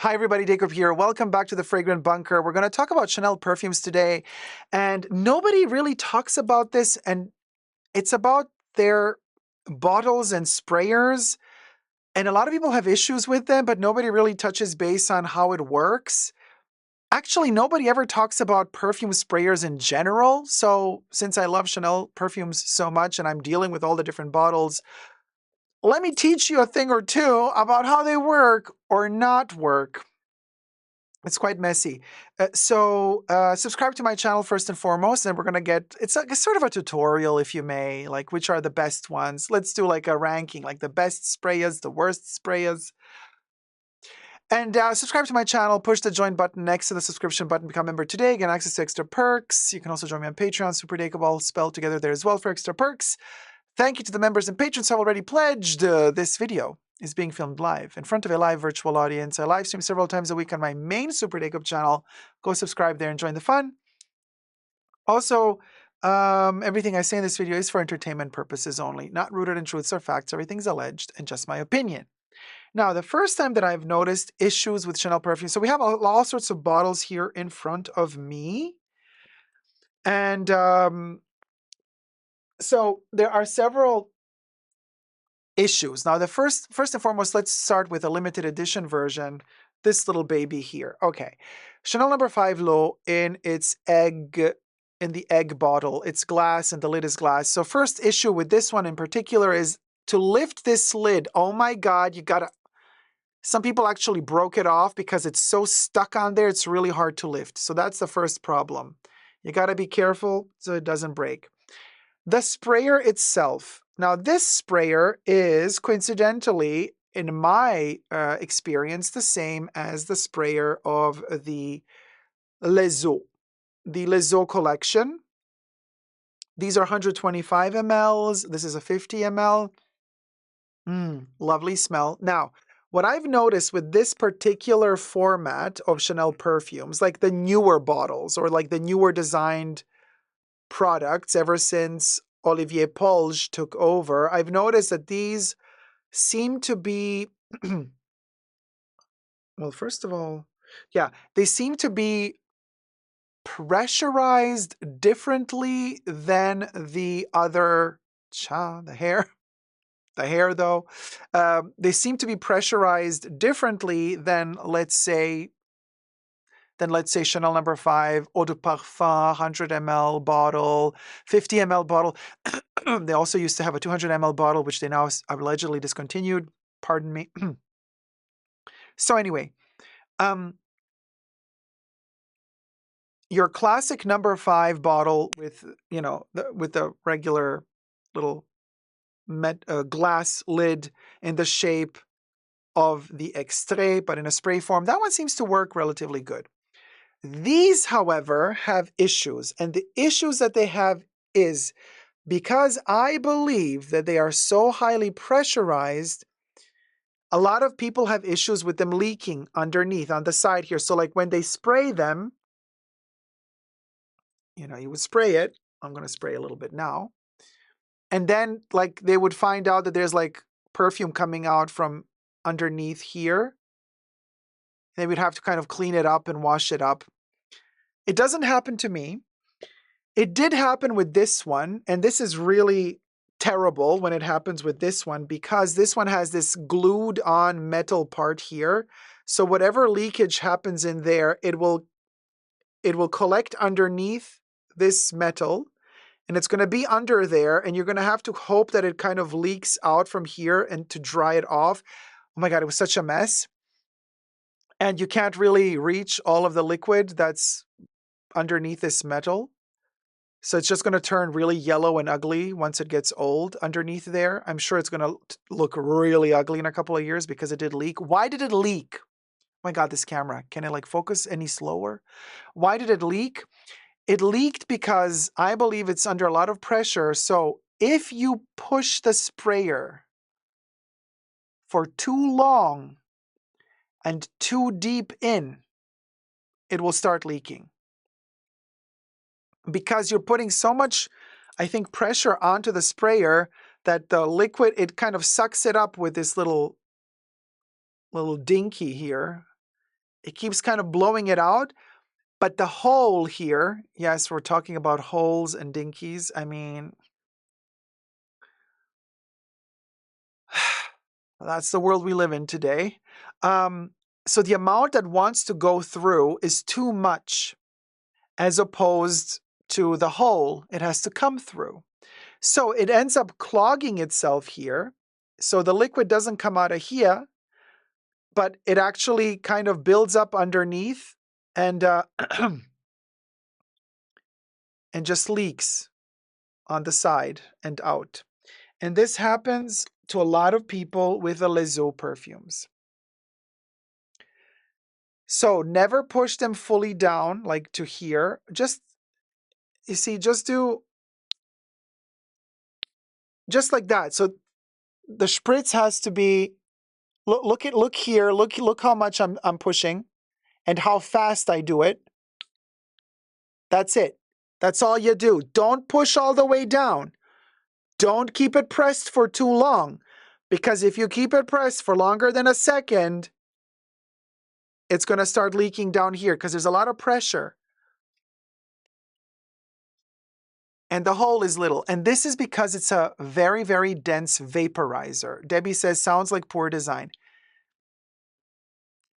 Hi everybody, Dacob here. Welcome back to the Fragrant Bunker. We're going to talk about Chanel perfumes today, and nobody really talks about this, and it's about their bottles and sprayers, and a lot of people have issues with them, but nobody really touches base on how it works. Actually, nobody ever talks about perfume sprayers in general, so since I love Chanel perfumes so much and I'm dealing with all the different bottles, let me teach you a thing or two about how they work or not work. It's quite messy. Subscribe to my channel first and foremost, and we're going to get, it's sort of a tutorial, if you may, like which are the best ones. Let's do like a ranking, like the best sprayers, the worst sprayers. And subscribe to my channel, push the join button next to the subscription button, become a member today, get access to extra perks. You can also join me on Patreon, superdacob, all spelled together there as well for extra perks. Thank you to the members and patrons who have already pledged. This video is being filmed live in front of a live virtual audience. I live stream several times a week on my main Super Dacob channel. Go subscribe there and join the fun. Also, everything I say in this video is for entertainment purposes only, not rooted in truths or facts. Everything's alleged and just my opinion. Now, the first time that I've noticed issues with Chanel perfume, so we have all sorts of bottles here in front of me. And so there are several issues. Now, the first and foremost, let's start with a limited edition version. This little baby here. Okay, Chanel No. 5 L'Eau in the egg bottle. It's glass and the lid is glass. So first issue with this one in particular is to lift this lid. Oh my God, you gotta. Some people actually broke it off because it's so stuck on there. It's really hard to lift. So that's the first problem. You gotta be careful so it doesn't break. The sprayer itself. Now, this sprayer is coincidentally, in my experience, the same as the sprayer of the Les Eaux, the Les Eaux collection. These are 125 mLs. This is a 50 ml. Lovely smell. Now, what I've noticed with this particular format of Chanel perfumes, like the newer bottles or like the newer designed products ever since Olivier Polge took over, I've noticed that these seem to be, well, first of all, yeah, they seem to be pressurized differently than the other, the hair though, they seem to be pressurized differently than, let's say Chanel No. 5 Eau de Parfum 100 ml bottle, 50 ml bottle. They also used to have a 200 ml bottle, which they now allegedly discontinued. Pardon me. So anyway, your classic No. 5 bottle with, with the regular little glass lid in the shape of the extrait, but in a spray form, that one seems to work relatively good. These, however, have issues, and the issues that they have is because I believe that they are so highly pressurized, a lot of people have issues with them leaking underneath on the side here. So like when they spray them, you would spray it. I'm going to spray a little bit now. And then like they would find out that there's like perfume coming out from underneath here. They would have to kind of clean it up and wash it up. It doesn't happen to me. It did happen with this one, and this is really terrible when it happens with this one because this one has this glued on metal part here. So whatever leakage happens in there, it will collect underneath this metal, and it's going to be under there, and you're going to have to hope that it kind of leaks out from here and to dry it off. Oh my God, it was such a mess. And you can't really reach all of the liquid that's underneath this metal. So it's just going to turn really yellow and ugly once it gets old underneath there. I'm sure it's going to look really ugly in a couple of years because it did leak. Why did it leak? Oh my God, this camera. Can it like focus any slower? Why did it leak? It leaked because I believe it's under a lot of pressure. So if you push the sprayer for too long and too deep in, it will start leaking. Because you're putting so much, I think, pressure onto the sprayer that the liquid, it kind of sucks it up with this little dinky here. it keeps kind of blowing it out. But the hole here, yes, we're talking about holes and dinkies. I mean, that's the world we live in today. So the amount that wants to go through is too much as opposed to the hole it has to come through. So it ends up clogging itself here. So the liquid doesn't come out of here, but it actually kind of builds up underneath and and just leaks on the side and out. And this happens to a lot of people with the L'Eau perfumes. So never push them fully down, like to here. Just, you see, just do just like that. So the spritz has to be, look here, look how much I'm pushing and how fast I do it. That's it. That's all you do. Don't push all the way down. Don't keep it pressed for too long, because if you keep it pressed for longer than a second, it's going to start leaking down here because there's a lot of pressure. And the hole is little. And this is because it's a very, very dense vaporizer. Debbie says, sounds like poor design.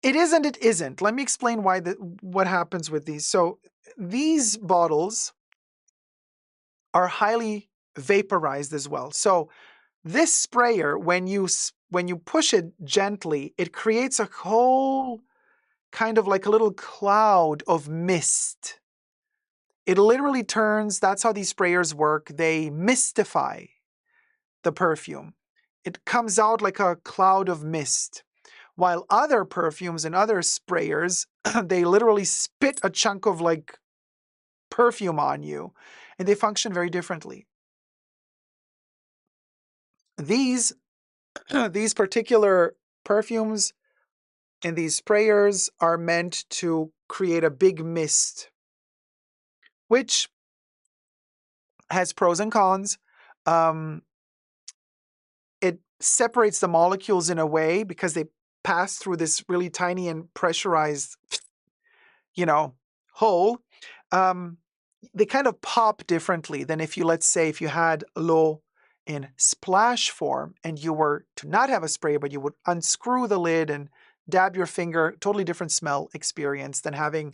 It isn't, it isn't. Let me explain why what happens with these. So these bottles are highly vaporized as well. So this sprayer, when you push it gently, it creates a whole kind of like a little cloud of mist. It literally turns, that's how these sprayers work. They mystify the perfume. It comes out like a cloud of mist. While other perfumes and other sprayers, they literally spit a chunk of like perfume on you, and they function very differently. These particular perfumes and these sprayers are meant to create a big mist, which has pros and cons. It separates the molecules in a way because they pass through this really tiny and pressurized, hole. They kind of pop differently than if you, let's say, if you had L'Eau in splash form and you were to not have a spray, but you would unscrew the lid and dab your finger, totally different smell experience than having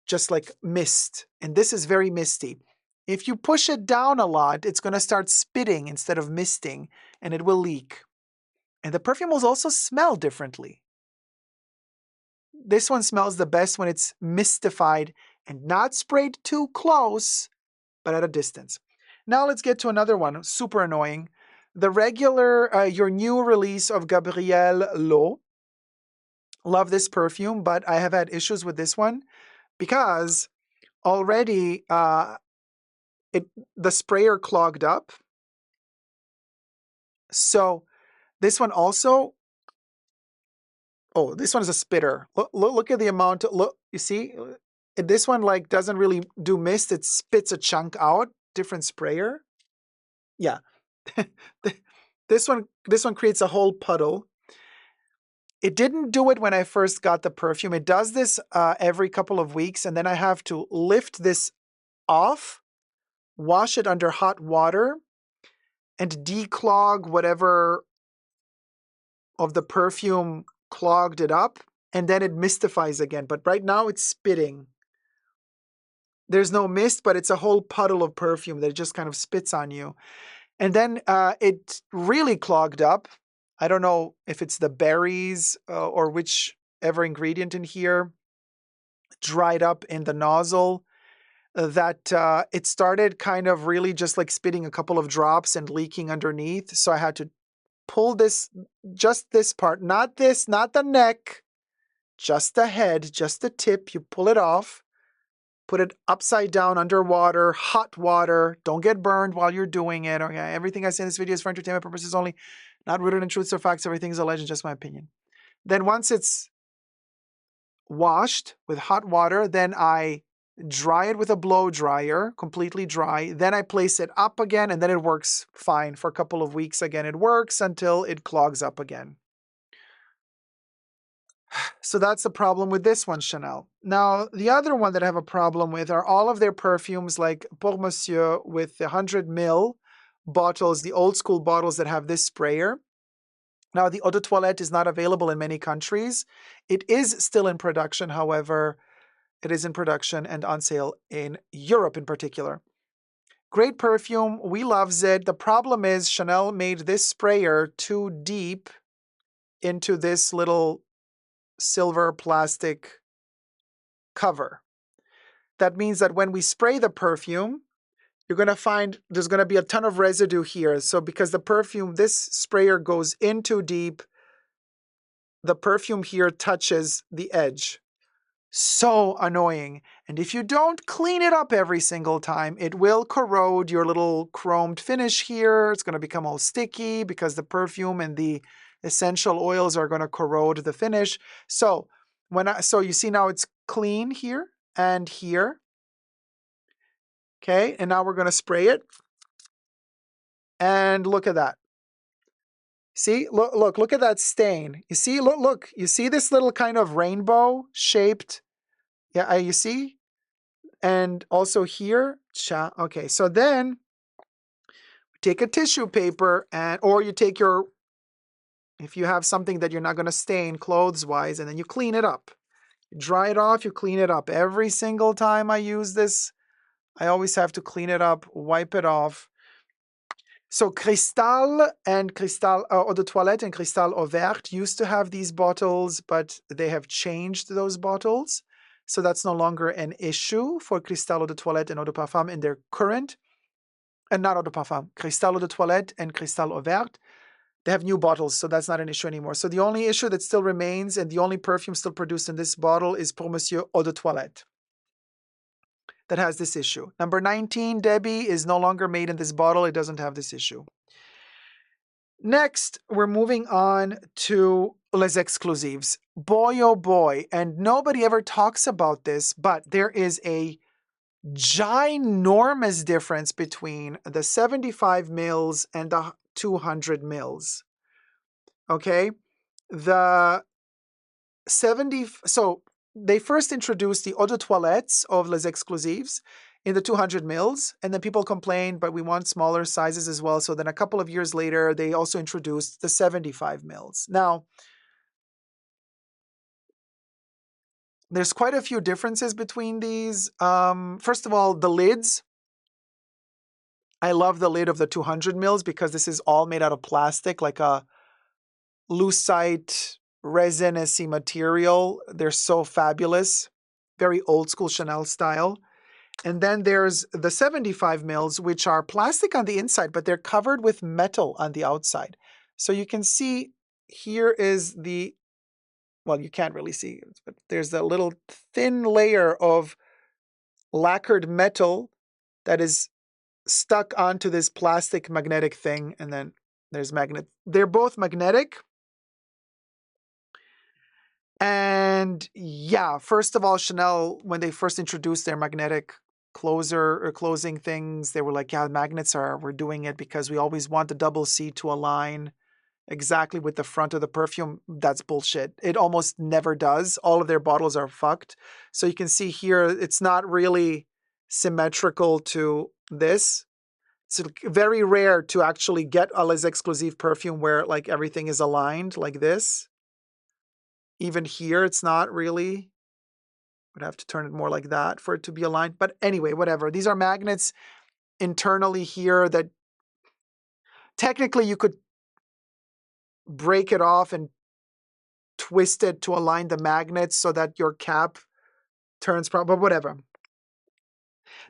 just like mist. And this is very misty. If you push it down a lot, it's going to start spitting instead of misting, and it will leak. And the perfume will also smell differently. This one smells the best when it's mystified and not sprayed too close, but at a distance. Now let's get to another one, super annoying. The regular, your new release of Gabrielle L'Eau. Love this perfume, but I have had issues with this one because already the sprayer clogged up. So this one also, oh, this one is a spitter. Look at the amount, look, you see? This one like doesn't really do mist, it spits a chunk out, different sprayer. Yeah. This one creates a whole puddle. It didn't do it when I first got the perfume. It does this every couple of weeks, and then I have to lift this off, wash it under hot water, and declog whatever of the perfume clogged it up, and then it mystifies again. But right now it's spitting. There's no mist, but it's a whole puddle of perfume that just kind of spits on you. And then it really clogged up. I don't know if it's the berries or whichever ingredient in here dried up in the nozzle, that it started kind of really just like spitting a couple of drops and leaking underneath. So I had to pull this, just this part, not this, not the neck, just the head, just the tip. You pull it off, put it upside down underwater, hot water. Don't get burned while you're doing it. Okay, everything I say in this video is for entertainment purposes only, not rooted in truths or facts. Everything is a legend, just my opinion. Then once it's washed with hot water, then I dry it with a blow dryer, completely dry. Then I place it up again, and then it works fine for a couple of weeks. Again, it works until it clogs up again. So that's the problem with this one, Chanel. Now, the other one that I have a problem with are all of their perfumes like Pour Monsieur with the 100 ml bottles, the old school bottles that have this sprayer. Now, the eau de toilette is not available in many countries. It is still in production, however, it is in production and on sale in Europe in particular. Great perfume, we loves it. The problem is Chanel made this sprayer too deep into this little silver plastic cover. That means that when we spray the perfume, you're going to find there's going to be a ton of residue here. So because the perfume, this sprayer goes in too deep, the perfume here touches the edge. So annoying. And if you don't clean it up every single time, it will corrode your little chromed finish here. It's going to become all sticky because the perfume and the essential oils are going to corrode the finish. So so you see now it's clean here and here. Okay, and now we're going to spray it. And look at that. See, look at that stain. You see, look, you see this little kind of rainbow shaped, yeah, you see? And also here, okay, so then take a tissue paper or you take if you have something that you're not going to stain clothes-wise, and then you clean it up. You dry it off, you clean it up. Every single time I use this, I always have to clean it up, wipe it off. So Cristal and Cristal Eau de Toilette and Cristal Eau Verte used to have these bottles, but they have changed those bottles. So that's no longer an issue for Cristal Eau de Toilette and Eau de Parfum in their current, and not Eau de Parfum, Cristal Eau de Toilette and Cristal Eau Verte. They have new bottles, so that's not an issue anymore. So the only issue that still remains and the only perfume still produced in this bottle is Pour Monsieur Eau de Toilette. That has this issue. Number 19, Debbie, is no longer made in this bottle. It doesn't have this issue. Next, we're moving on to Les Exclusifs. Boy, oh boy, and nobody ever talks about this, but there is a ginormous difference between the 75 mils and the 200 mils. Okay? The 70, so they first introduced the eau de toilettes of Les Exclusifs in the 200 mils, and then people complained, but we want smaller sizes as well. So then a couple of years later, they also introduced the 75 mils. Now, there's quite a few differences between these. First of all, the lids. I love the lid of the 200 mils because this is all made out of plastic, like a lucite resin-y material. They're so fabulous. Very old school Chanel style. And then there's the 75 mils, which are plastic on the inside, but they're covered with metal on the outside. So you can see here is well, you can't really see, but there's a little thin layer of lacquered metal that is stuck onto this plastic magnetic thing. And then there's magnet. They're both magnetic. And yeah, first of all, Chanel, when they first introduced their magnetic closing things, they were like, yeah, magnets we're doing it because we always want the double C to align exactly with the front of the perfume. That's bullshit. It almost never does. All of their bottles are fucked. So you can see here, it's not really symmetrical to this. It's very rare to actually get a Les Exclusifs perfume where like everything is aligned like this. Even here, it's not really. Would have to turn it more like that for it to be aligned. But anyway, whatever. These are magnets internally here that technically you could break it off and twist it to align the magnets so that your cap turns proper, but whatever.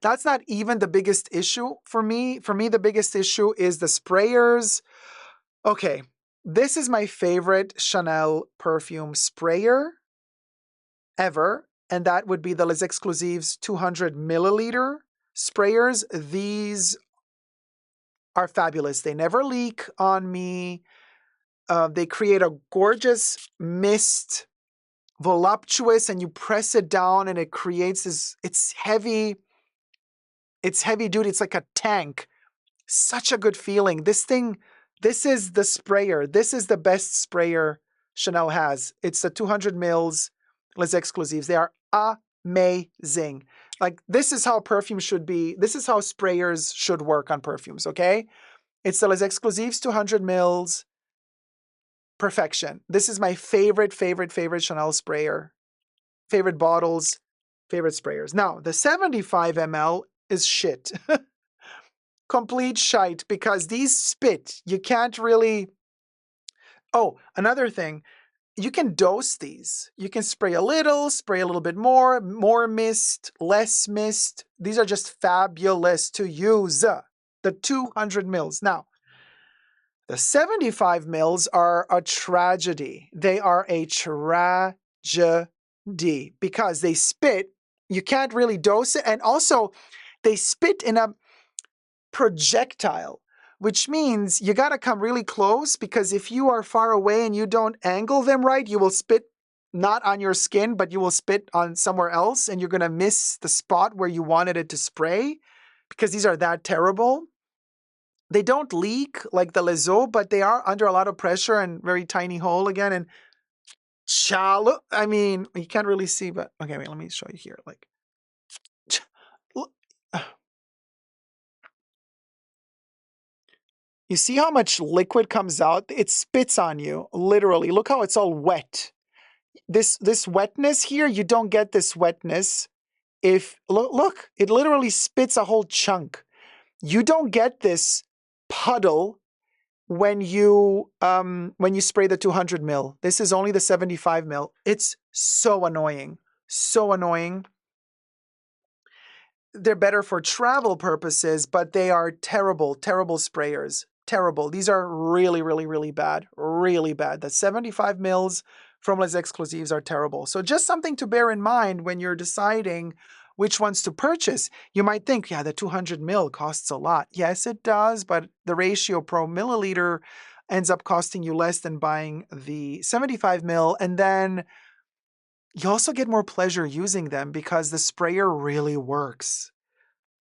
That's not even the biggest issue for me. For me, the biggest issue is the sprayers. Okay, this is my favorite Chanel perfume sprayer ever, and that would be the Les Exclusifs 200 milliliter sprayers. These are fabulous. They never leak on me. They create a gorgeous mist, voluptuous, and you press it down and it creates this, it's heavy duty. It's like a tank. Such a good feeling. This is the sprayer. This is the best sprayer Chanel has. It's the 200 mils Les Exclusifs. They are amazing. Like, this is how perfume should be. This is how sprayers should work on perfumes, okay? It's the Les Exclusifs 200 mils. Perfection. This is my favorite Chanel sprayer. Favorite bottles, favorite sprayers. Now, the 75 ml is shit. Complete shite, because these spit. You can't really... Oh, another thing. You can dose these. You can spray a little bit more mist, less mist. These are just fabulous to use. The 200 mils. Now, the 75 mils are a tragedy. They are a tragedy because they spit. You can't really dose it. And also, they spit in a projectile, which means you got to come really close, because if you are far away and you don't angle them right, you will spit not on your skin, but you will spit on somewhere else, and you're going to miss the spot where you wanted it to spray, because these are that terrible. They don't leak like the Les Eaux, but they are under a lot of pressure and very tiny hole again. And look, I mean, you can't really see, but okay, wait, let me show you here. Like, you see how much liquid comes out? It spits on you, literally. Look how it's all wet. This wetness here, you don't get this wetness if, look, it literally spits a whole chunk. You don't get this puddle when you spray the 200 mil. This is only the 75 mil. It's so annoying. So annoying. They're better for travel purposes, but they are terrible sprayers. Terrible. These are really bad. Really bad. The 75 mils from Les Exclusifs are terrible. So just something to bear in mind when you're deciding which ones to purchase. You might think, yeah, the 200 mil costs a lot. Yes, it does, but the ratio per milliliter ends up costing you less than buying the 75 mil. And then you also get more pleasure using them because the sprayer really works.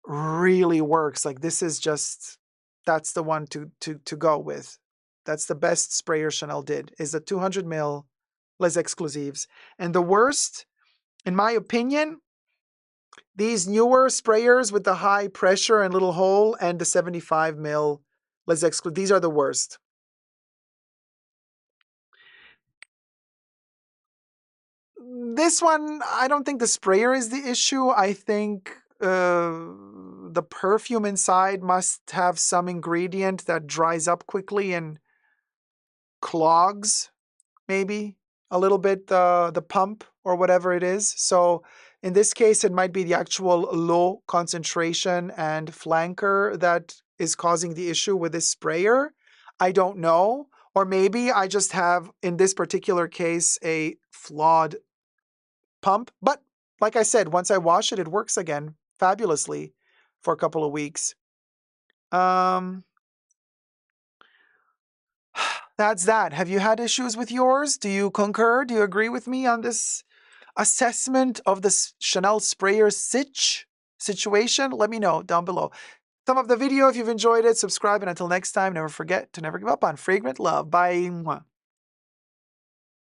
Really works. Like, this is just, that's the one to go with. That's the best sprayer Chanel did, is the 200 mil Les Exclusifs. And the worst, in my opinion, these newer sprayers with the high pressure and little hole, and the 75 mil Les Exclusifs, these are the worst. This one, I don't think the sprayer is the issue. I think the perfume inside must have some ingredient that dries up quickly and clogs, maybe, a little bit the pump or whatever it is. So in this case, it might be the actual low concentration and flanker that is causing the issue with this sprayer. I don't know. Or maybe I just have, in this particular case, a flawed pump. But like I said, once I wash it, it works again fabulously for a couple of weeks. That's that. Have you had issues with yours? Do you concur? Do you agree with me on this assessment of the Chanel sprayer situation? Let me know down below. Thumb up the video if you've enjoyed it. Subscribe, and until next time, never forget to never give up on fragrant love. Bye.